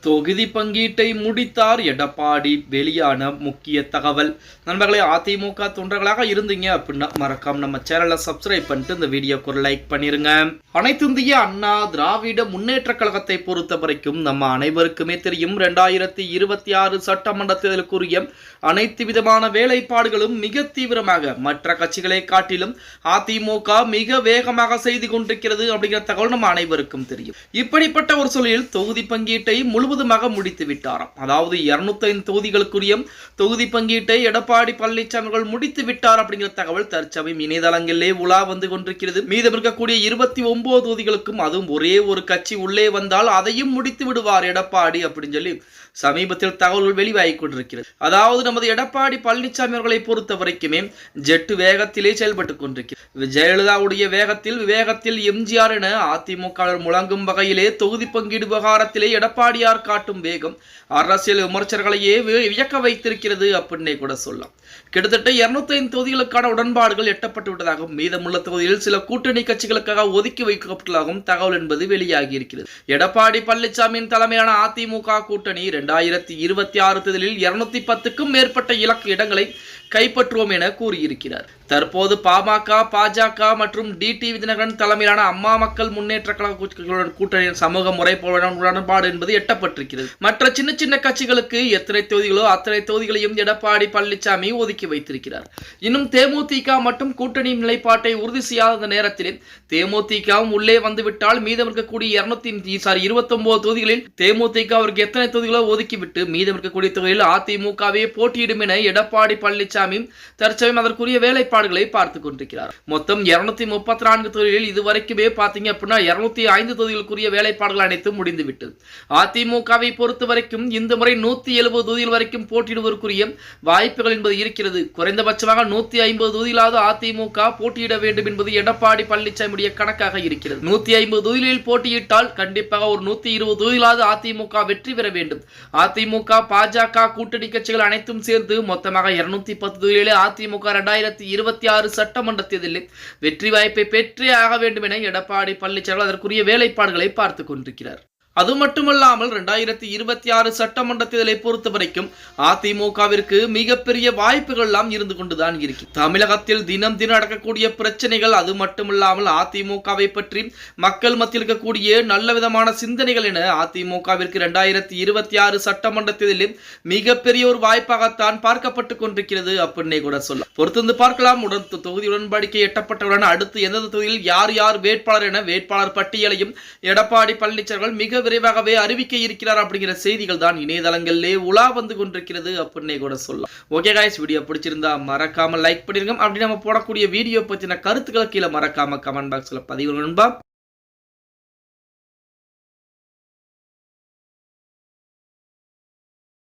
தொகுதி பங்கீட்டை முடித்தார் எடப்பாடி, வெளியான முக்கிய தகவல். நண்பர்களே, அதிமுக தொண்டர்களாக இருந்தீங்க அப்படின்னா மறக்காம நம்ம சேனலை சப்ஸ்கிரைப் பண்ணிட்டு இந்த வீடியோக்கு ஒரு லைக் பண்ணிருங்க. அனைத்து இந்திய அண்ணா திராவிட முன்னேற்ற கழகத்தை பொறுத்த வரைக்கும் நம்ம அனைவருக்குமே தெரியும், 2026 சட்டமன்ற தேர்தலுக்குரிய அனைத்து விதமான வேலைப்பாடுகளும் மிக தீவிரமாக மற்ற கட்சிகளை காட்டிலும் அதிமுக மிக வேகமாக செய்து கொண்டிருக்கிறது அப்படிங்கிற தகவல் நம்ம அனைவருக்கும் தெரியும். இப்படிப்பட்ட ஒரு சூழலில் தொகுதி பங்கீட்டை முழுவதுமாக முடித்து விட்டாராம். அதாவது 205 தொகுதிகளுக்குரிய தொகுதி பங்கீட்டை எடப்பாடி பழனிசாமி அவர்கள் முடித்து விட்டார் அப்படிங்கிற தகவல் தற்சமயம் இணையதளங்களிலே உலா வந்து கொண்டிருக்கிறது. மீதம் இருக்கக்கூடிய 29 தொகுதிகளுக்கும் அதுவும் ஒரே ஒரு கட்சி உள்ளே வந்தால் அதையும் முடித்து விடுவார் எடப்பாடி அப்படின்னு சொல்லி சமீபத்தில் தகவல்கள் வெளியாகிக் கொண்டிருக்கிறது. அதாவது நமது எடப்பாடி பழனிசாமி அவர்களை பொறுத்த வரைக்குமே ஜெட்டு வேகத்திலே செயல்பட்டுக் கொண்டிருக்கிறது. ஜெயலலிதாவுடைய வேகத்தில் எம்ஜிஆர் என அதிமுக முழங்கும் வகையிலே தொகுதி பங்கீடு விவகாரத்திலே எடப்பாடியார் காட்டும் வேகம் அரசியல் விமர்சகர்களையே வியக்க வைத்திருக்கிறது அப்படின்னே கூட சொல்லலாம். கிட்டத்தட்ட 205 தொகுதிகளுக்கான உடன்பாடுகள் எட்டப்பட்டு விட்டதாகவும் மீதமுள்ள தொகுதியில் சில கூட்டணி கட்சிகளுக்காக ஒதுக்கி வைக்கப்பட்டதாகவும் தகவல் என்பது வெளியாகி இருக்கிறது. எடப்பாடி பழனிசாமியின் தலைமையிலான அதிமுக கூட்டணி 2026 தேர்தலில் 210க்கும் மேற்பட்ட இலக்கு இடங்களை கைப்பற்றுவோம் என கூறியிருக்கிறார். தற்போது பாஜக மற்றும் டிடிவி தினகரன் தலைமையிலான அம்மா மக்கள் முன்னேற்ற கழக கூட்டணியின் சமூக முறைப்பாடு உடன்பாடு என்பது எட்டப்பட்டிருக்கிறது. மற்ற சின்ன சின்ன கட்சிகளுக்கு எத்தனை தொகுதிகளோ அத்தனை தொகுதிகளையும் எடப்பாடி பழனிசாமி ஒதுக்கி வைத்திருக்கிறார். இன்னும் தேமுதிக மற்றும் கூட்டணி நிலைப்பாட்டை உறுதி செய்யாத நேரத்தில் தேமுதிகவும் உள்ளே வந்துவிட்டால் மீதம் இருக்கக்கூடிய 29 தொகுதிகளில் தேமுதிக அவருக்கு எத்தனை தொகுதிகளோ ஒதுக்கிவிட்டு மீதம் இருக்கக்கூடிய தொகுதியில் அதிமுகவே போட்டியிடும் என எடப்பாடி பழனிசாமி தற்சமயம் அதற்குரிய வேலைப்பாடுகளை பார்த்துக் கொண்டிருக்கிறார். மொத்தம் 234 தொகுதிகளில் இதுவரைக்குமே பாத்தீங்க அப்படின்னா 205 தொகுதிகளுக்குரிய வேலைப்பாடுகள் அனைத்தும் முடிந்துவிட்டது. அதிமுகவை பொறுத்த வரைக்கும் இந்த முறை 170 தொகுதிகள் வரைக்கும் போட்டியிடுவதற்குரிய வாய்ப்புகள் என்பது இருக்கிறது. குறைந்தபட்சமாக 150 தொகுதிகளாவது அதிமுக போட்டியிட வேண்டும் என்பது எடப்பாடி பழனிசாமியுடைய கணக்காக இருக்கிறது. 150 தொகுதிகளில் போட்டியிட்டால் கண்டிப்பாக ஒரு 120 தொகுதிகளாவது அதிமுக வெற்றி பெற வேண்டும். அதிமுக பாஜக கூட்டணி கட்சிகள் அனைத்தும் சேர்ந்து மொத்தமாக 210 தொகுதிகளிலே அதிமுக 2026 சட்டமன்ற தேர்தலில் வெற்றி வாய்ப்பை பெற்றே ஆக வேண்டும் என எடப்பாடி பழனிசாமி அதற்குரிய வேலைப்பாடுகளை பார்த்துக் கொண்டிருக்கிறார். அது மட்டுமல்லாமல் 2026 சட்டமன்ற தேர்தலை பொறுத்த வரைக்கும் அதிமுகவிற்கு மிகப்பெரிய வாய்ப்புகள் எல்லாம் இருந்து கொண்டுதான் இருக்கு. தமிழகத்தில் தினம் நடக்கக்கூடிய பிரச்சனைகள், அது மட்டுமல்லாமல் அதிமுகவை பற்றி மக்கள் மத்தியில் இருக்கக்கூடிய நல்ல விதமான சிந்தனைகள் என அதிமுகவிற்கு 2026 சட்டமன்ற தேர்தலில் மிகப்பெரிய ஒரு வாய்ப்பாகத்தான் பார்க்கப்பட்டு கொண்டிருக்கிறது அப்படின்னே கூட சொல்லலாம். பொறுத்திருந்து பார்க்கலாம். தொகுதி உடன்படிக்கை எட்டப்பட்டவுடன் அடுத்து எந்தெந்த தொகுதியில் யார் வேட்பாளர் என வேட்பாளர் பட்டியலையும் எடப்பாடி பழனிசாமி மிக விரைவாகவே அறிவிக்க இருக்கிறார் அப்படிங்கிற செய்திகள் தான் இணையதளங்களிலே உலா வந்து கொண்டிருக்கிறது அப்படின்னே கூட சொல்லலாம். ஓகே गाइस, வீடியோ பிடிச்சிருந்தா மறக்காம லைக் பண்ணிருங்க. அப்படி நம்ம போடக்கூடிய வீடியோ பத்தின கருத்துக்களை கீழே மறக்காம கமெண்ட் பாக்ஸ்ல பதிவு நண்பா.